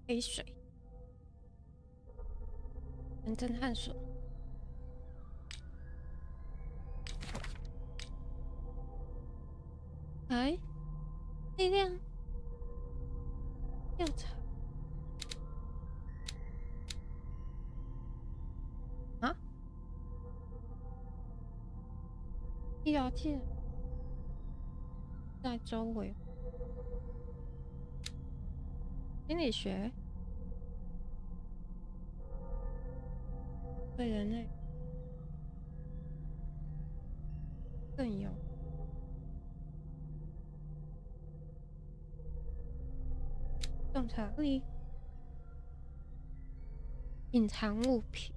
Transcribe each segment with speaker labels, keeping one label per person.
Speaker 1: 黑水，人证探索。哎，力量调查啊，医疗器在周围，心理学对人类更有洞察力。隐藏物品，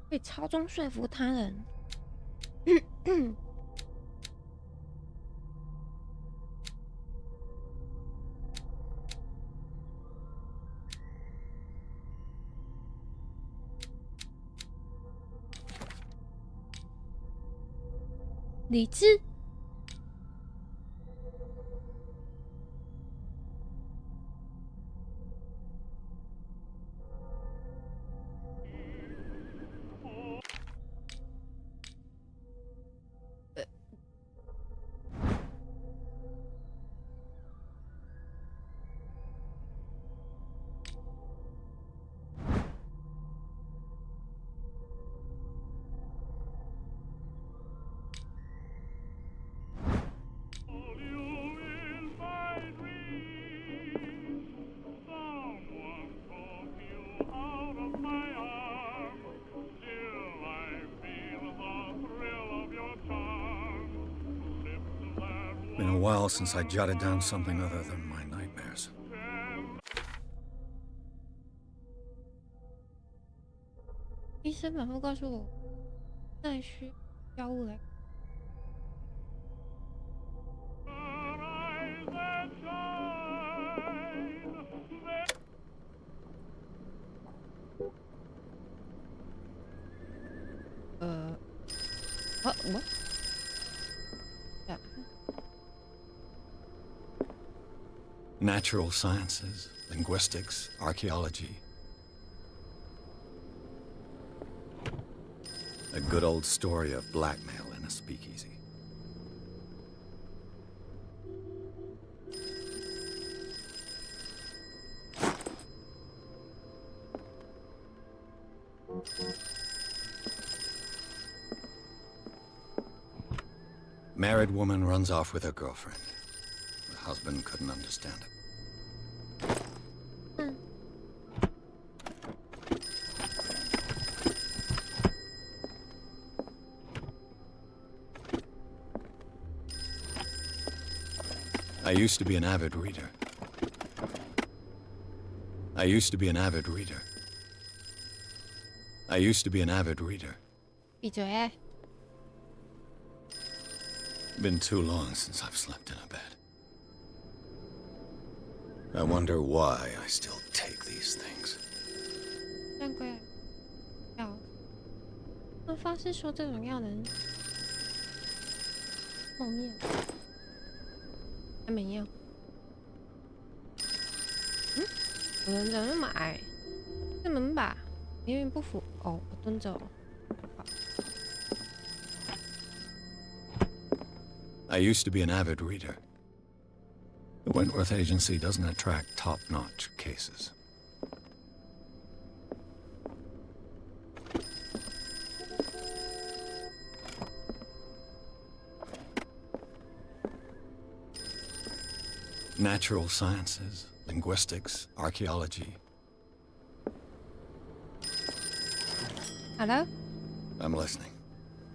Speaker 1: 会操纵说服他人。理智，Been
Speaker 2: a while since I jotted down something other than my nightmares.
Speaker 1: 医生反复告诉我，再需药物来。我。
Speaker 2: Natural sciences, linguistics, archaeology. A good old story of blackmail in a speakeasy. Married woman runs off with her girlfriend. The husband couldn't understand it. I used to be an avid reader. I used to be an avid reader. I used to be an avid reader.
Speaker 1: 闭嘴！
Speaker 2: Been too long since I've slept in a bed. I wonder why I still take these things.
Speaker 1: 难怪药，那发誓说这种药能梦魇，还没药。有人怎么买？这门把明明不符哦，我蹲着哦。
Speaker 2: I used to be an avid reader. The Wentworth Agency doesn't attract top-notch cases. Natural sciences, linguistics, archaeology.
Speaker 1: Hello?
Speaker 2: I'm listening.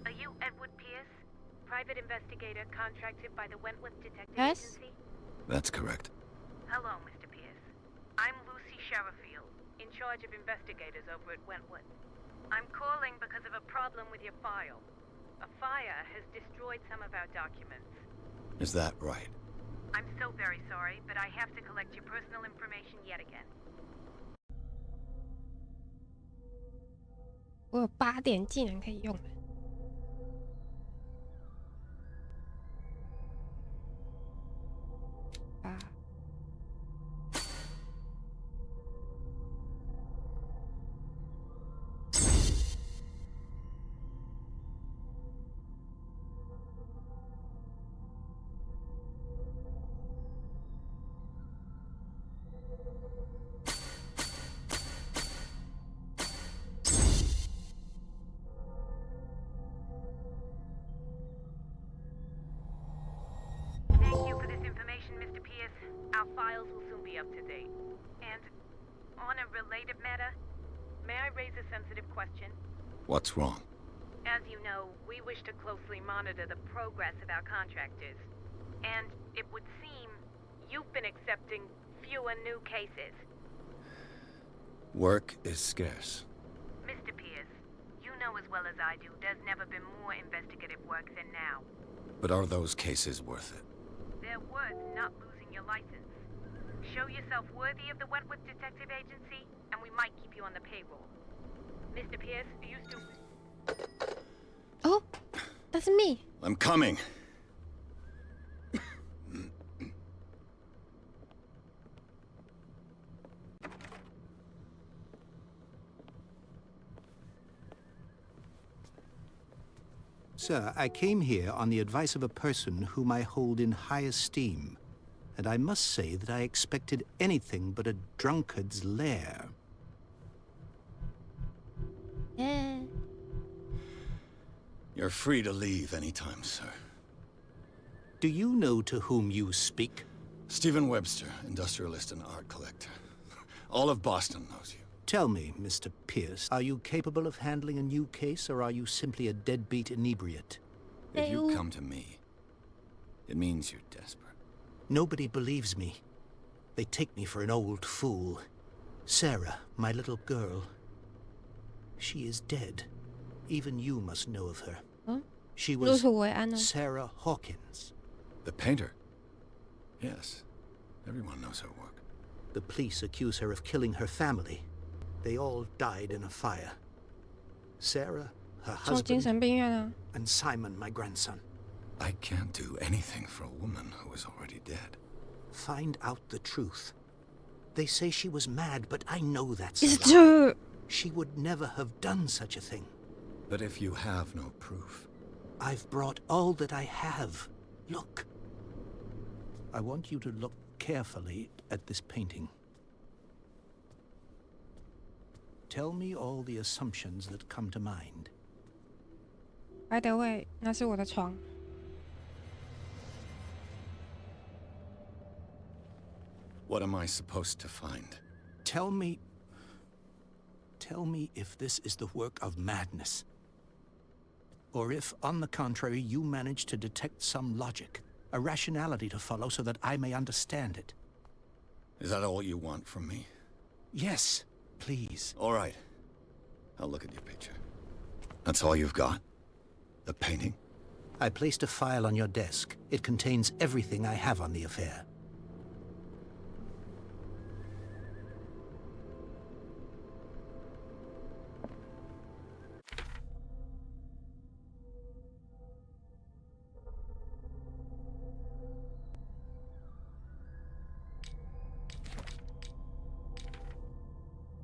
Speaker 3: Are you Edward Pierce, private investigator contracted by the Wentworth Detective
Speaker 1: Yes?
Speaker 3: Agency?
Speaker 2: That's correct.
Speaker 3: Hello, Mr. Pierce. I'm Lucy Sherifield, in charge of investigators over at Wentworth. I'm calling because of a problem with your file. A fire has destroyed some of our documents.
Speaker 2: Is that right?
Speaker 3: I'm so very sorry, but I have to collect your personal information yet again.
Speaker 1: 我有8点技能可以用的。啊，Thank
Speaker 3: you for this information, Mr. Pierce. Our files will soon be up to date. And on a related matter, may I raise a sensitive question?
Speaker 2: What's wrong?
Speaker 3: As you know, we wish to closely monitor the progress of our contractors. And it would seem you've been accepting fewer new cases.
Speaker 2: Work is scarce.
Speaker 3: Mr. Pierce, you know as well as I do there's never been more investigative work than now.
Speaker 2: But are those cases worth it?
Speaker 3: They're worth not losing your license. Show yourself worthy of the Wentworth Detective Agency, and we might keep you on the payroll. Mr. Pierce, you still...
Speaker 1: 哦，that's me。
Speaker 2: I'm coming.
Speaker 4: Sir, I came here on the advice of a person whom I hold in high esteem, and I must say that I expected anything but a drunkard's lair.
Speaker 1: 嗯，
Speaker 2: You're free to leave anytime, sir.
Speaker 4: Do you know to whom you speak?
Speaker 2: Stephen Webster, industrialist and art collector. All of Boston knows you.
Speaker 4: Tell me, Mr. Pierce, are you capable of handling a new case, or are you simply a deadbeat inebriate?
Speaker 2: If you come to me, it means you're desperate.
Speaker 4: Nobody believes me. They take me for an old fool. Sarah, my little girl, she is dead. Even you must know of her.
Speaker 1: 嗯，
Speaker 4: She
Speaker 1: 入
Speaker 4: was
Speaker 1: 土为安呢。
Speaker 4: Sarah Hawkins.
Speaker 2: The painter? Yes. Everyone knows her work.
Speaker 4: The police accuse her of killing her family. They all died in a fire. Sarah, her
Speaker 1: 从精
Speaker 4: husband,
Speaker 1: 神病院啊。
Speaker 4: and Simon, my grandson.
Speaker 2: I can't do anything for a woman who is already dead.
Speaker 4: Find out the truth. They say she was mad, but I know that's
Speaker 1: Is
Speaker 4: a
Speaker 1: it
Speaker 4: lie.
Speaker 1: true?
Speaker 4: She would never have done such a thing.
Speaker 2: But if you have no proof,
Speaker 4: I've brought all that I have. Look. I want you to look carefully at this painting. Tell me all the assumptions that come to mind.
Speaker 1: By the way， 那是我的床。
Speaker 2: what am I supposed to find?
Speaker 4: Tell me if this is the work of madness. Or if, on the contrary, you manage to detect some logic, a rationality to follow so that I may understand it.
Speaker 2: Is that all you want from me?
Speaker 4: Yes, please.
Speaker 2: All right. I'll look at your picture. That's all you've got? The painting?
Speaker 4: I placed a file on your desk. It contains everything I have on the affair.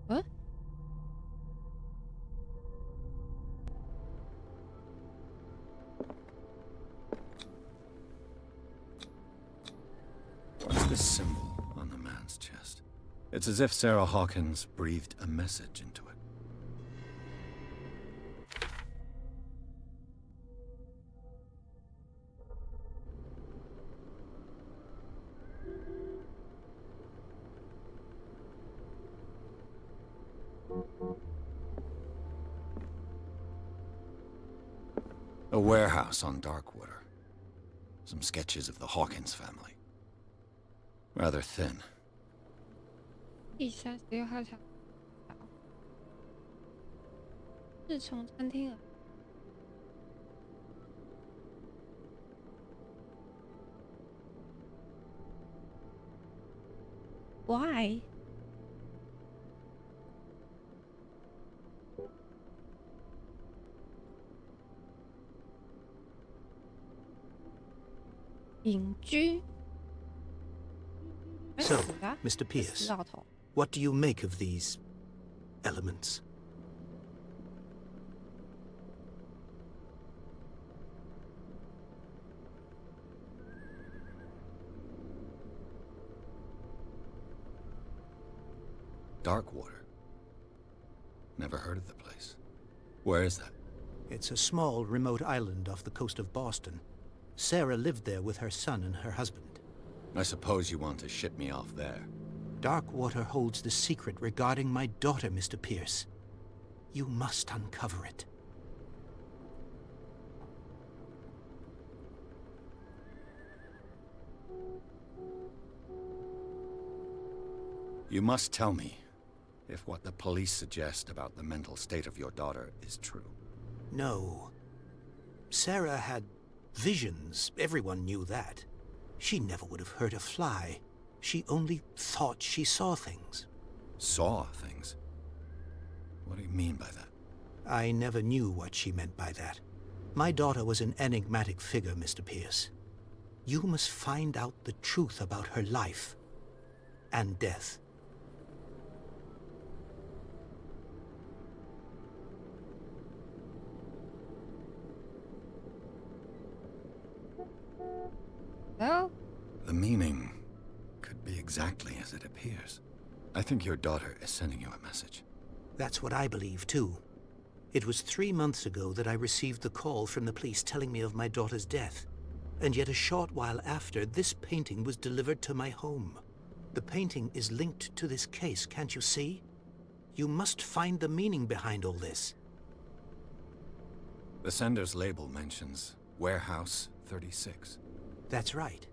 Speaker 1: What?
Speaker 2: What's this symbol on the man's chest? It's as if Sarah Hawkins breathed a message into it. A warehouse on Darkwater. Some sketches of the Hawkins family. Rather thin.
Speaker 1: 第36号桥。日虫餐厅啊。Why?
Speaker 4: So,
Speaker 1: 死啊
Speaker 4: Mr.
Speaker 1: 死
Speaker 4: Pierce,
Speaker 1: 老头。
Speaker 4: what do you make of these elements?
Speaker 2: Darkwater. Never heard of the place. Where is that?
Speaker 4: It's a small, remote island off the coast of Boston. Sarah lived there with her son and her husband.
Speaker 2: I suppose you want to ship me off there.
Speaker 4: Darkwater holds the secret regarding my daughter, Mr. Pierce. You must uncover it.
Speaker 2: You must tell me if what the police suggest about the mental state of your daughter is true.
Speaker 4: No. Sarah had visions. Everyone knew that. She never would have hurt a fly. She only thought she saw things.
Speaker 2: Saw things? What do you mean by that?
Speaker 4: I never knew what she meant by that. My daughter was an enigmatic figure, Mr. Pierce. You must find out the truth about her life and death.
Speaker 1: Well,
Speaker 2: The meaning could be exactly as it appears. I think your daughter is sending you a message.
Speaker 4: That's what I believe, too. It was 3 months ago that I received the call from the police telling me of my daughter's death. And yet a short while after, this painting was delivered to my home. The painting is linked to this case, can't you see? You must find the meaning behind all this.
Speaker 2: The sender's label mentions Warehouse 36.
Speaker 4: That's right.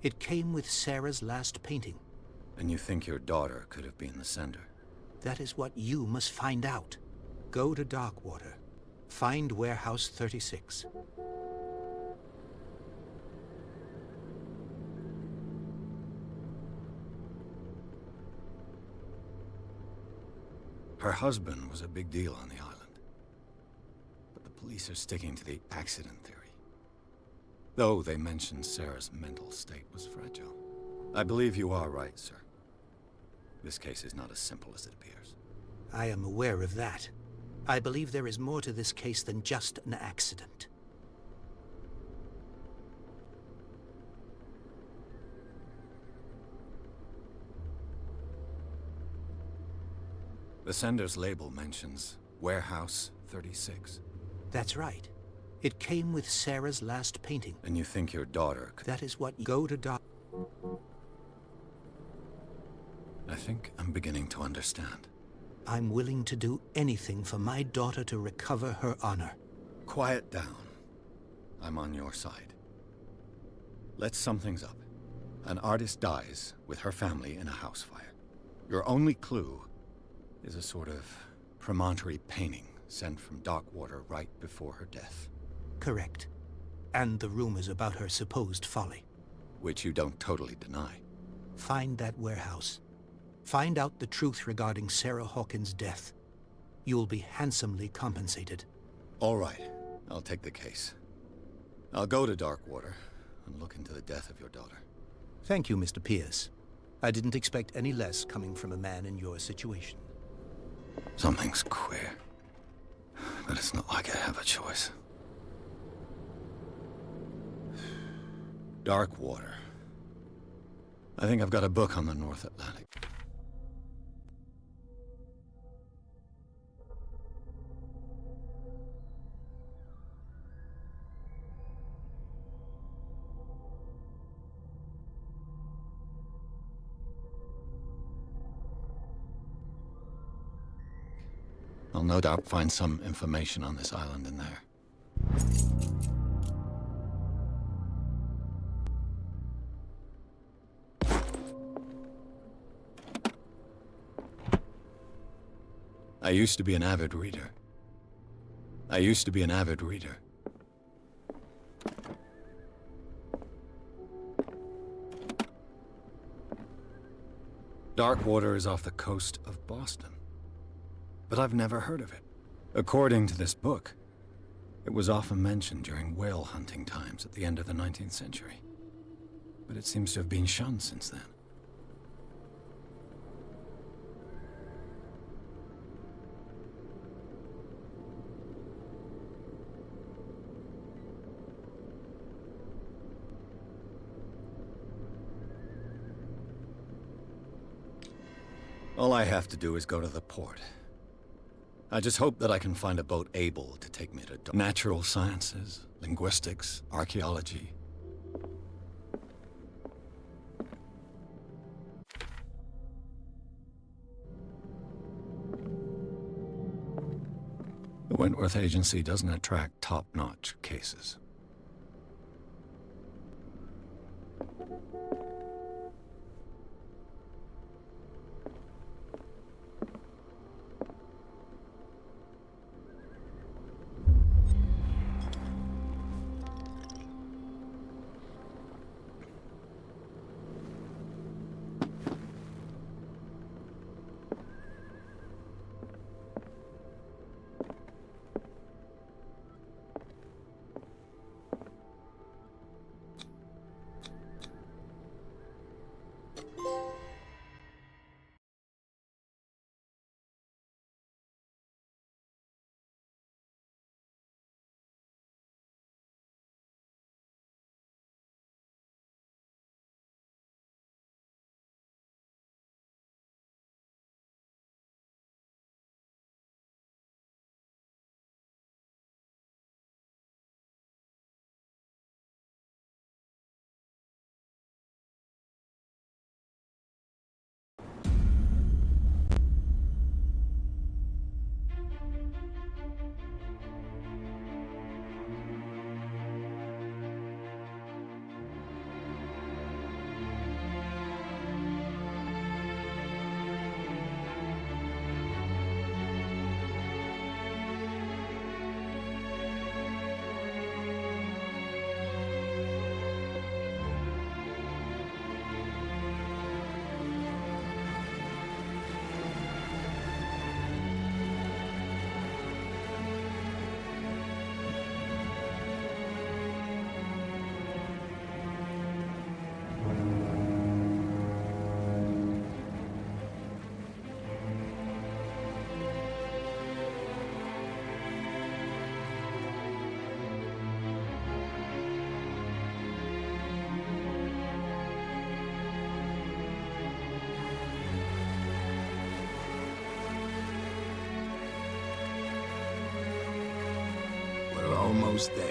Speaker 4: It came with Sarah's last painting.
Speaker 2: And you think your daughter could have been the sender?
Speaker 4: That is what you must find out. Go to Darkwater. Find Warehouse 36.
Speaker 2: Her husband was a big deal on the island. But the police are sticking to the accident theory. Though they mentioned Sarah's mental state was fragile. I believe you are right, sir. This case is not as simple as it appears.
Speaker 4: I am aware of that. I believe there is more to this case than just an accident.
Speaker 2: The sender's label mentions Warehouse 36.
Speaker 4: That's right. It came with Sarah's last painting.
Speaker 2: And you think your daughter could...
Speaker 4: That is what... Go to Dark...
Speaker 2: I think I'm beginning to understand.
Speaker 4: I'm willing to do anything for my daughter to recover her honor.
Speaker 2: Quiet down. I'm on your side. Let's sum things up. An artist dies with her family in a house fire. Your only clue is a sort of promontory painting sent from Darkwater right before her death.
Speaker 4: Correct. And the rumors about her supposed folly.
Speaker 2: Which you don't totally deny.
Speaker 4: Find that warehouse. Find out the truth regarding Sarah Hawkins' death. You'll be handsomely compensated.
Speaker 2: All right. I'll take the case. I'll go to Darkwater and look into the death of your daughter.
Speaker 4: Thank you, Mr. Pierce. I didn't expect any less coming from a man in your situation.
Speaker 2: Something's queer. But it's not like I have a choice. Darkwater. I think I've got a book on the North Atlantic. I'll no doubt find some information on this island in there. I used to be an avid reader. Darkwater is off the coast of Boston. But I've never heard of it. According to this book, it was often mentioned during whale hunting times at the end of the 19th century. But it seems to have been shunned since then. All I have to do is go to the port. I just hope that I can find a boat able to take me to natural sciences, linguistics, archaeology. The Wentworth Agency doesn't attract top-notch cases.
Speaker 5: We're almost there.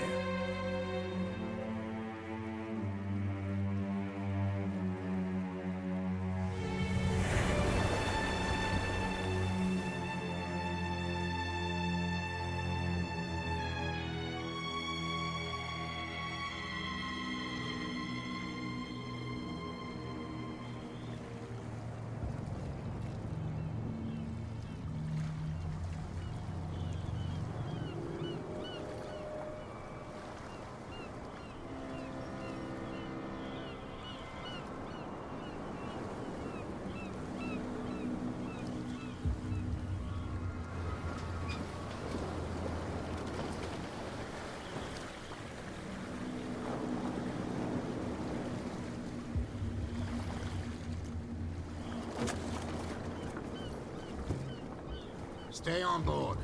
Speaker 5: Stay on board.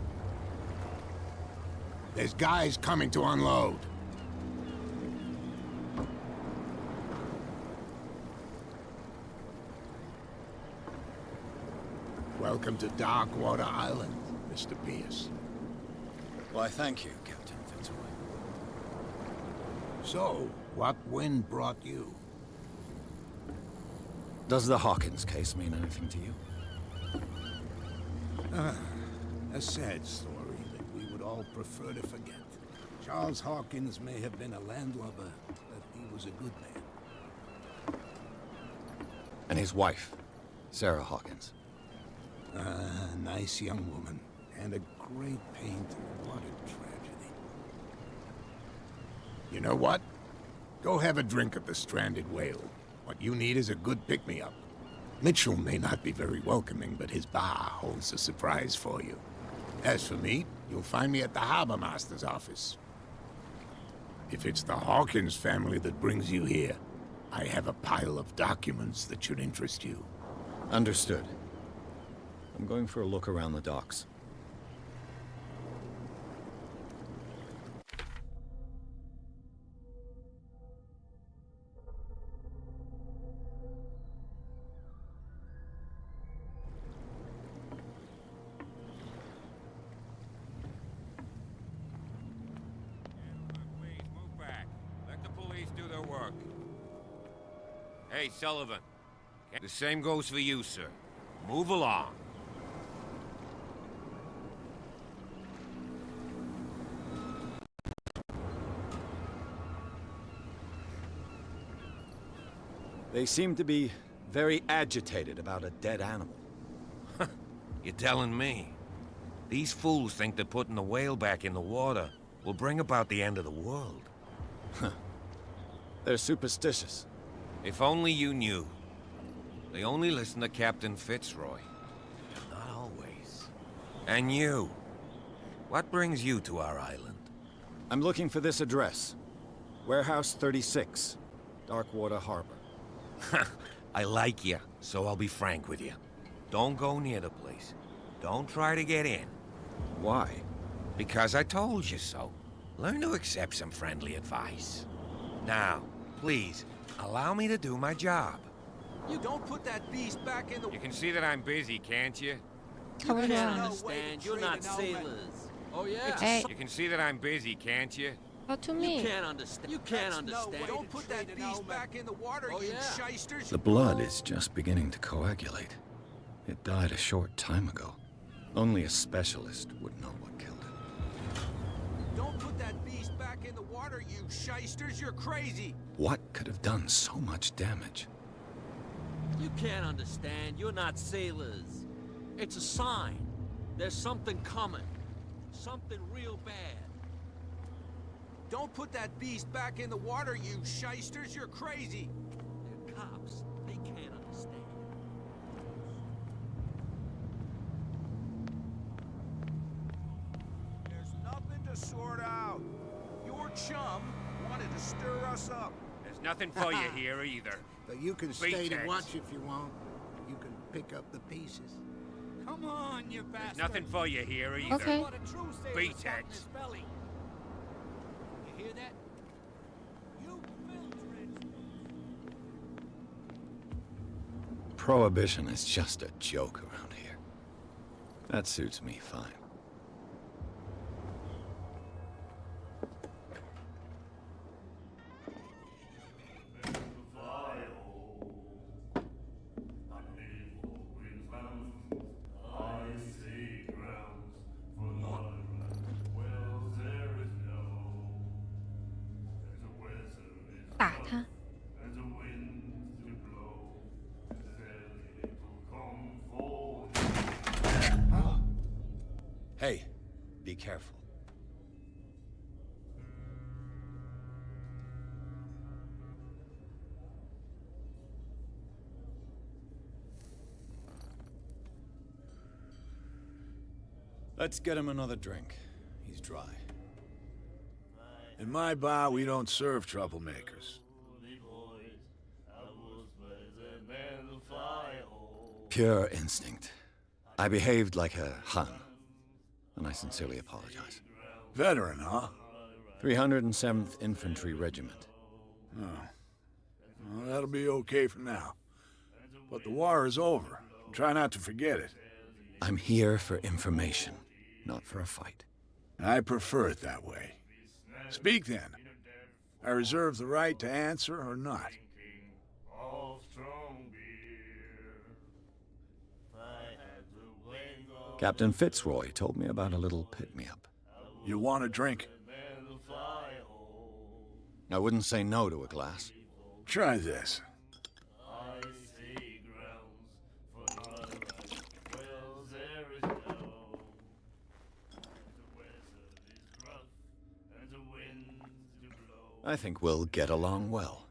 Speaker 5: There's guys coming to unload. Welcome to Darkwater Island, Mr. Pierce.
Speaker 2: Why, thank you, Captain Fitzroy.
Speaker 5: So, what wind brought you?
Speaker 2: Does the Hawkins case mean anything to you?
Speaker 5: A sad story that we would all prefer to forget. Charles Hawkins may have been a landlubber, but he was a good man.
Speaker 2: And his wife, Sarah Hawkins.
Speaker 5: A nice young woman, and a great painter. What a tragedy. You know what? Go have a drink at the Stranded Whale. What you need is a good pick-me-up. Mitchell may not be very welcoming, but his bar holds a surprise for you. As for me, you'll find me at the Harbor Master's office. If it's the Hawkins family that brings you here, I have a pile of documents that should interest you.
Speaker 2: Understood. I'm going for a look around the docks.
Speaker 6: Hey, Sullivan. The same goes for you, sir. Move along.
Speaker 2: They seem to be very agitated about a dead animal.
Speaker 6: You're telling me? These fools think that putting the whale back in the water will bring about the end of the world.
Speaker 2: They're superstitious.
Speaker 6: If only you knew. They only listen to Captain Fitzroy. Not always. And you. What brings you to our island?
Speaker 2: I'm looking for this address. Warehouse 36, Darkwater Harbor.
Speaker 6: I like you, so I'll be frank with you. Don't go near the place. Don't try to get in.
Speaker 2: Why?
Speaker 6: Because I told you so. Learn to accept some friendly advice. Now, please, allow me to do my job.
Speaker 7: You don't put that beast back in the...
Speaker 6: You can see that I'm busy, can't you?
Speaker 1: Come on.
Speaker 7: understand. You're not sailors. Oh, yeah?
Speaker 1: Hey,
Speaker 6: You can see that I'm busy, can't you?
Speaker 1: how to me?
Speaker 7: understand. You can't understand. Don't put that beast back in the water, you shysters.
Speaker 2: The blood is just beginning to coagulate. It died a short time ago. Only a specialist would know what killed it.
Speaker 7: Don't put that beast back in the water, you shysters. You're crazy.
Speaker 2: What could have done so much damage?
Speaker 8: You can't understand. You're not sailors. It's a sign. There's something coming. Something real bad.
Speaker 7: Don't put that beast back in the water, you shysters. You're crazy.
Speaker 8: They're cops. They can't understand.
Speaker 7: There's nothing to sort out. Your chum wanted to stir us up.
Speaker 6: There's nothing for you here either.
Speaker 5: But you can stay to
Speaker 6: Beatex.
Speaker 5: watch if you want. You can pick up the pieces.
Speaker 7: Come on, you
Speaker 6: There's
Speaker 7: bastard.
Speaker 6: nothing for you here either.
Speaker 1: Okay.
Speaker 8: What a true sailor's
Speaker 6: Beatex.
Speaker 8: got in his belly. You hear that? You filthy.
Speaker 2: Prohibition is just a joke around here. That suits me fine.
Speaker 1: 打他。
Speaker 2: Hey, be careful. Let's get him another drink. He's dry.
Speaker 5: In my bar, we don't serve troublemakers.
Speaker 2: Pure instinct. I behaved like a Hun, and I sincerely apologize.
Speaker 5: Veteran, huh?
Speaker 2: 307th Infantry Regiment.
Speaker 5: Well, that'll be okay for now. But the war is over. Try not to forget it.
Speaker 2: I'm here for information, not for a fight.
Speaker 5: I prefer it that way. Speak then. I reserve the right to answer or not.
Speaker 2: Captain Fitzroy told me about a little pick-me-up.
Speaker 5: You want a drink?
Speaker 2: I wouldn't say no to a glass.
Speaker 5: Try this.
Speaker 2: I think we'll get along well.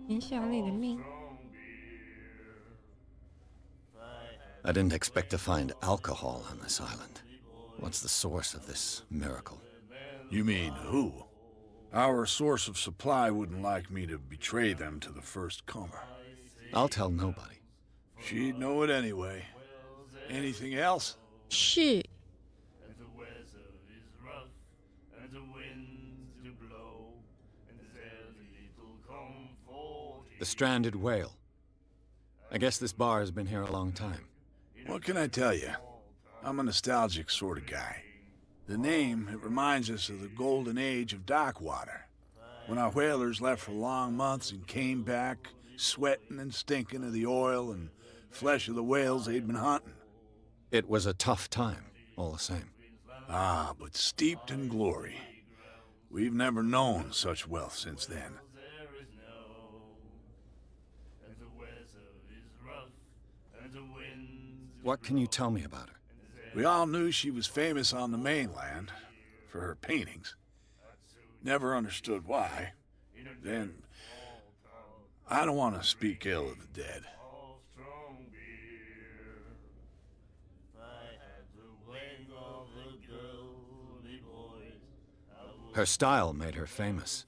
Speaker 1: 影响你的命。
Speaker 2: I didn't expect to find alcohol on this island. What's the source of this miracle?
Speaker 9: You mean who? Our source of supply wouldn't like me to betray them to the first comer.
Speaker 2: I'll tell nobody.
Speaker 9: She'd know it anyway. Anything else?
Speaker 1: 是
Speaker 2: The stranded whale. I guess this bar has been here a long time.
Speaker 9: What can I tell you? I'm a nostalgic sort of guy. The name, it reminds us of the golden age of dock water. When our whalers left for long months and came back, sweating and stinking of the oil and flesh of the whales they'd been hunting.
Speaker 2: It was a tough time, all the same.
Speaker 9: Ah, but steeped in glory. We've never known such wealth since then.
Speaker 2: What can you tell me about her?
Speaker 9: We all knew she was famous on the mainland for her paintings. Never understood why. Then, I don't want to speak ill of the dead.
Speaker 2: Her style made her famous.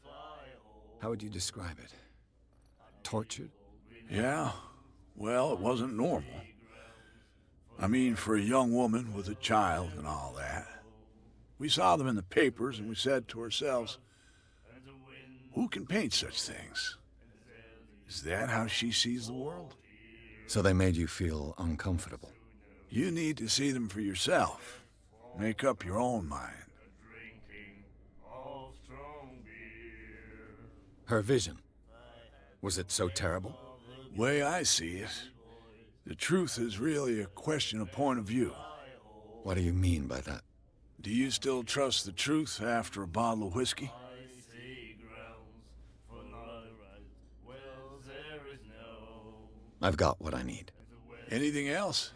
Speaker 2: How would you describe it? Tortured?
Speaker 9: Yeah, well, it wasn't normal. I mean, for a young woman with a child and all that. We saw them in the papers and we said to ourselves, who can paint such things? Is that how she sees the world?
Speaker 2: So they made you feel uncomfortable.
Speaker 9: You need to see them for yourself. Make up your own mind.
Speaker 2: Her vision. Was it so terrible?
Speaker 9: Way I see it, the truth is really a question of point of view.
Speaker 2: What do you mean by that?
Speaker 9: Do you still trust the truth after a bottle of whiskey?
Speaker 2: I've got what I need.
Speaker 9: Anything else?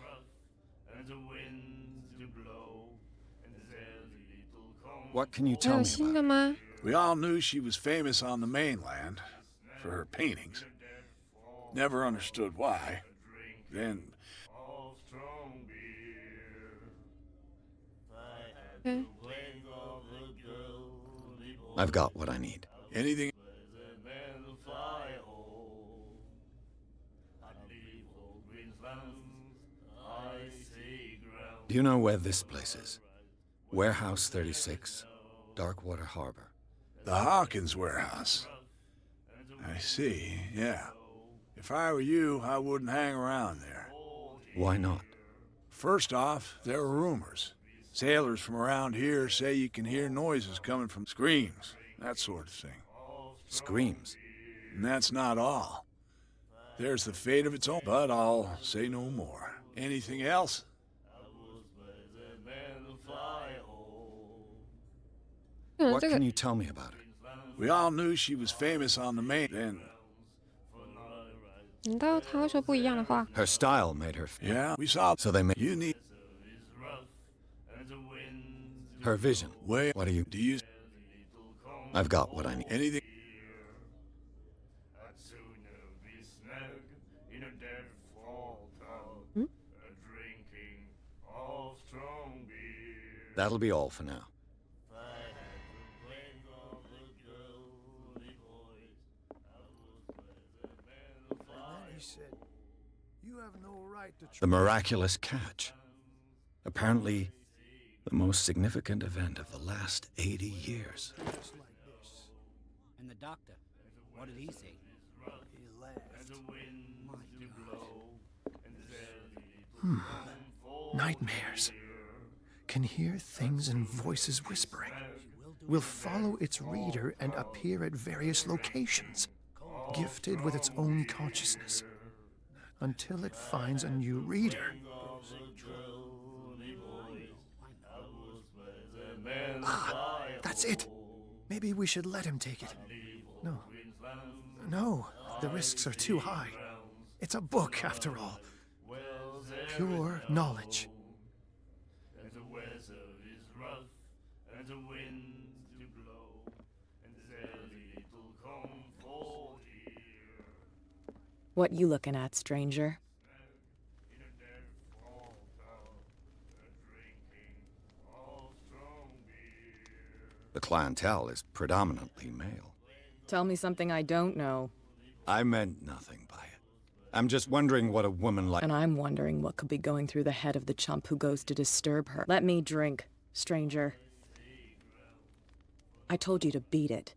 Speaker 2: What can you
Speaker 1: 还
Speaker 2: tell
Speaker 1: 有
Speaker 2: me
Speaker 1: 新
Speaker 2: about
Speaker 1: 的
Speaker 2: her?
Speaker 1: 吗？
Speaker 9: We all knew she was famous on the mainland for her paintings. Never understood why. Then,
Speaker 1: 嗯，
Speaker 2: I've got what I need.
Speaker 9: anything?
Speaker 2: Do you know where this place is? Warehouse 36, Darkwater Harbor.
Speaker 9: The Hawkins warehouse. I see, yeah. If I were you, I wouldn't hang around there.
Speaker 2: Why not?
Speaker 9: First off, there are rumors. Sailors from around here say you can hear noises coming from screams, that sort of thing.
Speaker 2: Screams.
Speaker 9: And that's not all. There's the fate of its own, but I'll say no more. Anything else?
Speaker 2: What
Speaker 1: 这
Speaker 2: can
Speaker 1: 个
Speaker 2: you tell me about her?
Speaker 9: We all knew she was famous on the main. Then,
Speaker 1: 难道他会说不一样的话？
Speaker 2: Her style made her.
Speaker 9: yeah, we saw.
Speaker 2: So they made
Speaker 9: You need
Speaker 2: her vision.
Speaker 9: way.
Speaker 2: What do you?
Speaker 9: Do you?
Speaker 2: I've got what I need.
Speaker 9: Anything?
Speaker 2: That'll be all for now. The miraculous catch. Apparently, the most significant event of the last 80 years.
Speaker 10: And the doctor, what did he say? He laughed. My God.
Speaker 11: Nightmares. Can hear things and voices whispering. Will follow its reader and appear at various locations, gifted with its own consciousness, until it finds a new reader. Ah, that's it. Maybe we should let him take it. No. No, the risks are too high. It's a book, after all. Pure knowledge.
Speaker 12: What you looking at, stranger?
Speaker 2: The clientele is predominantly male.
Speaker 12: Tell me something I don't know.
Speaker 2: I meant nothing by it. I'm just wondering what a woman like...
Speaker 12: And I'm wondering what could be going through the head of the chump who goes to disturb her. Let me drink, stranger. I told you to beat it.